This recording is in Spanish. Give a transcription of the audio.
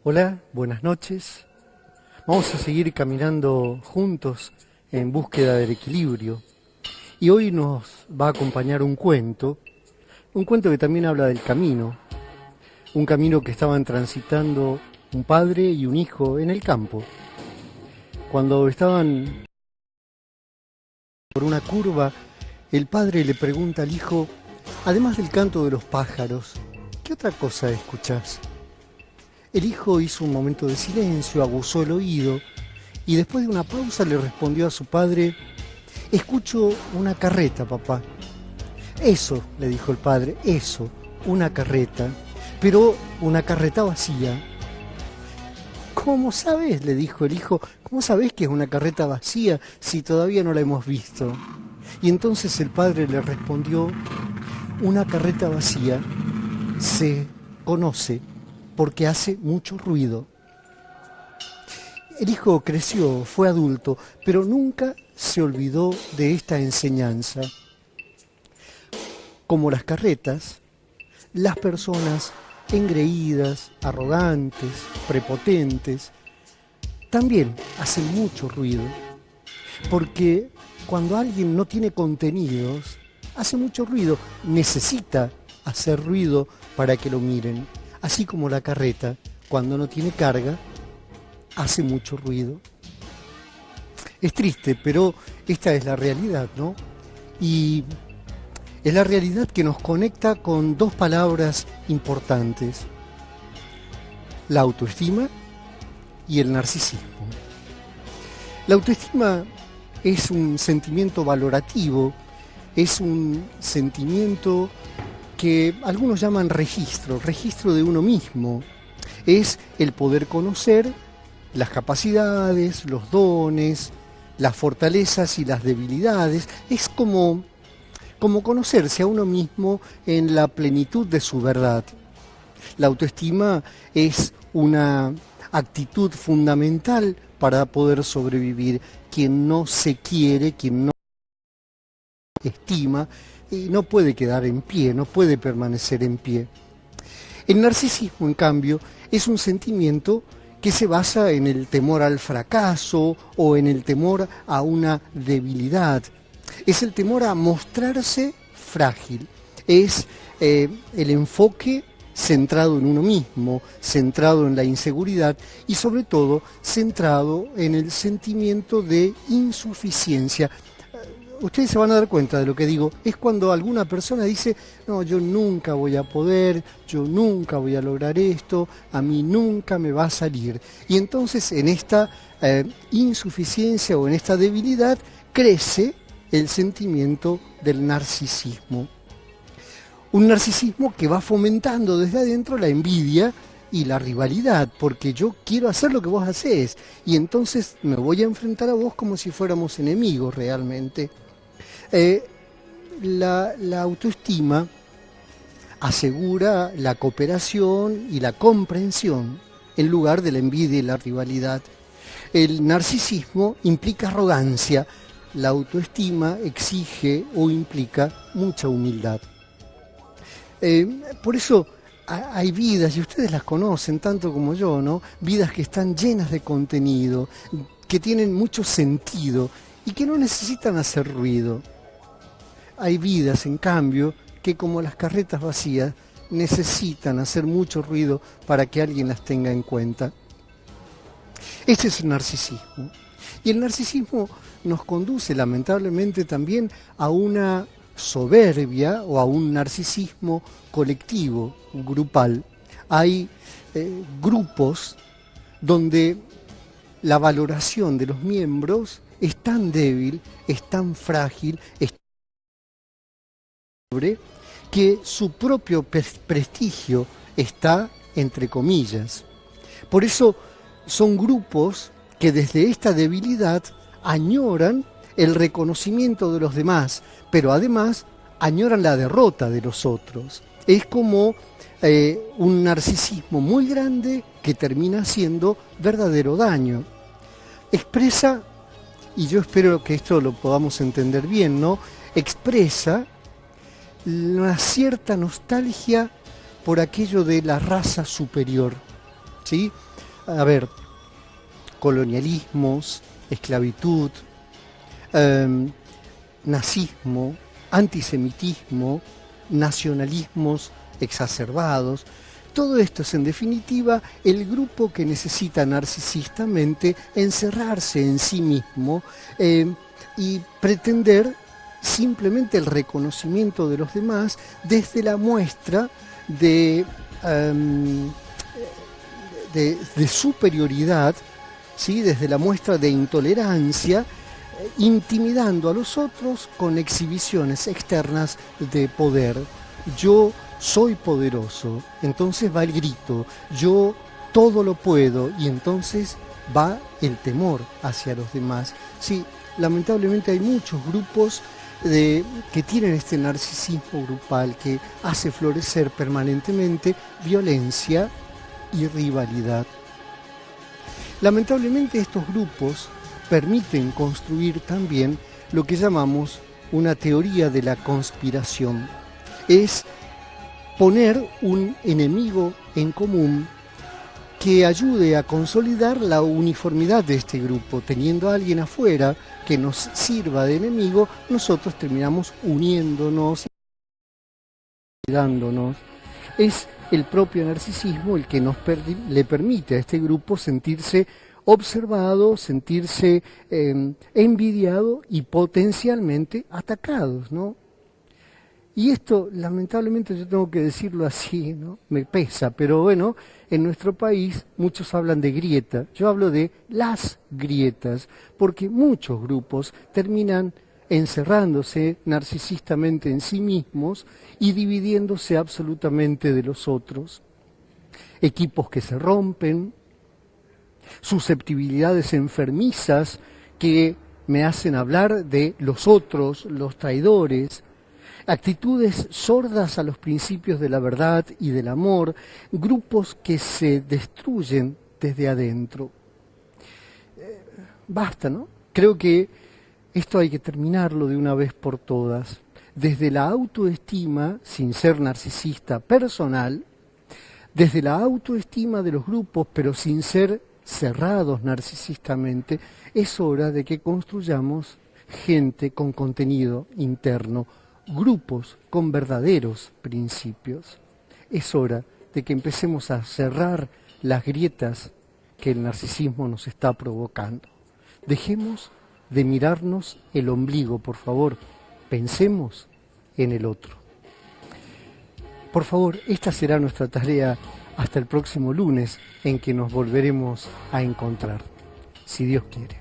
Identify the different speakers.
Speaker 1: Hola, buenas noches. Vamos a seguir caminando juntos en búsqueda del equilibrio. Y hoy nos va a acompañar un cuento que también habla del camino, un camino que estaban transitando un padre y un hijo en el campo. Cuando estaban por una curva, el padre le pregunta al hijo, además del canto de los pájaros, ¿qué otra cosa escuchás? El hijo hizo un momento de silencio, aguzó el oído y después de una pausa le respondió a su padre, escucho una carreta, papá. Eso, le dijo el padre, eso, una carreta, pero una carreta vacía. ¿Cómo sabes? Le dijo el hijo, ¿cómo sabes que es una carreta vacía si todavía no la hemos visto? Y entonces el padre le respondió, una carreta vacía se conoce porque hace mucho ruido. El hijo creció, fue adulto, pero nunca se olvidó de esta enseñanza. Como las carretas, las personas engreídas, arrogantes, prepotentes, también hacen mucho ruido, porque cuando alguien no tiene contenidos, hace mucho ruido, necesita hacer ruido para que lo miren, así como la carreta, cuando no tiene carga, hace mucho ruido. Es triste, pero esta es la realidad, ¿no? Y es la realidad que nos conecta con dos palabras importantes, la autoestima y el narcisismo. La autoestima es un sentimiento valorativo, es un sentimiento que algunos llaman registro de uno mismo. Es el poder conocer las capacidades, los dones, las fortalezas y las debilidades. Es como conocerse a uno mismo en la plenitud de su verdad. La autoestima es una actitud fundamental para poder sobrevivir. Quien no se quiere, quien no estima, no puede quedar en pie, no puede permanecer en pie. El narcisismo, en cambio, es un sentimiento que se basa en el temor al fracaso o en el temor a una debilidad. Es el temor a mostrarse frágil. Es el enfoque centrado en uno mismo, centrado en la inseguridad y sobre todo centrado en el sentimiento de insuficiencia. Ustedes se van a dar cuenta de lo que digo, es cuando alguna persona dice, no, yo nunca voy a poder, yo nunca voy a lograr esto, a mí nunca me va a salir. Y entonces en esta insuficiencia o en esta debilidad crece el sentimiento del narcisismo. Un narcisismo que va fomentando desde adentro la envidia y la rivalidad, porque yo quiero hacer lo que vos hacés y entonces me voy a enfrentar a vos como si fuéramos enemigos realmente. La autoestima asegura la cooperación y la comprensión en lugar de la envidia y la rivalidad. El narcisismo implica arrogancia, la autoestima exige o implica mucha humildad. Por eso hay vidas, y ustedes las conocen tanto como yo, ¿no? Vidas que están llenas de contenido, que tienen mucho sentido y que no necesitan hacer ruido. Hay vidas, en cambio, que como las carretas vacías, necesitan hacer mucho ruido para que alguien las tenga en cuenta. Este es el narcisismo. Y el narcisismo nos conduce, lamentablemente, también a una soberbia o a un narcisismo colectivo, grupal. Hay grupos donde la valoración de los miembros es tan débil, es tan frágil, es tan pobre, que su propio prestigio está entre comillas. Por eso son grupos que desde esta debilidad añoran el reconocimiento de los demás, pero además añoran la derrota de los otros. Es como un narcisismo muy grande que termina haciendo verdadero daño. Expresa, y yo espero que esto lo podamos entender bien, ¿no? Expresa una cierta nostalgia por aquello de la raza superior, ¿sí? a ver, colonialismos, esclavitud, nazismo, antisemitismo, nacionalismos exacerbados. Todo esto es, en definitiva, el grupo que necesita narcisistamente encerrarse en sí mismo y pretender simplemente el reconocimiento de los demás desde la muestra de superioridad, ¿sí? Desde la muestra de intolerancia, intimidando a los otros con exhibiciones externas de poder. Yo soy poderoso, entonces va el grito, yo todo lo puedo, y entonces va el temor hacia los demás. Sí, lamentablemente hay muchos grupos que tienen este narcisismo grupal que hace florecer permanentemente violencia y rivalidad. Lamentablemente estos grupos permiten construir también lo que llamamos una teoría de la conspiración. Es poner un enemigo en común que ayude a consolidar la uniformidad de este grupo. Teniendo a alguien afuera que nos sirva de enemigo, nosotros terminamos uniéndonos, dándonos. Es el propio narcisismo el que le permite a este grupo sentirse observado, sentirse envidiado y potencialmente atacados, ¿no? Y esto, lamentablemente, yo tengo que decirlo así, ¿no? Me pesa, pero bueno, en nuestro país muchos hablan de grieta. Yo hablo de las grietas, porque muchos grupos terminan encerrándose narcisistamente en sí mismos y dividiéndose absolutamente de los otros. Equipos que se rompen, susceptibilidades enfermizas que me hacen hablar de los otros, los traidores, actitudes sordas a los principios de la verdad y del amor, grupos que se destruyen desde adentro. Basta, ¿no? Creo que esto hay que terminarlo de una vez por todas. Desde la autoestima, sin ser narcisista personal, desde la autoestima de los grupos, pero sin ser cerrados narcisistamente, es hora de que construyamos gente con contenido interno, grupos con verdaderos principios. Es hora de que empecemos a cerrar las grietas que el narcisismo nos está provocando. Dejemos de mirarnos el ombligo, por favor. Pensemos en el otro. Por favor, esta será nuestra tarea hasta el próximo lunes, en que nos volveremos a encontrar, si Dios quiere.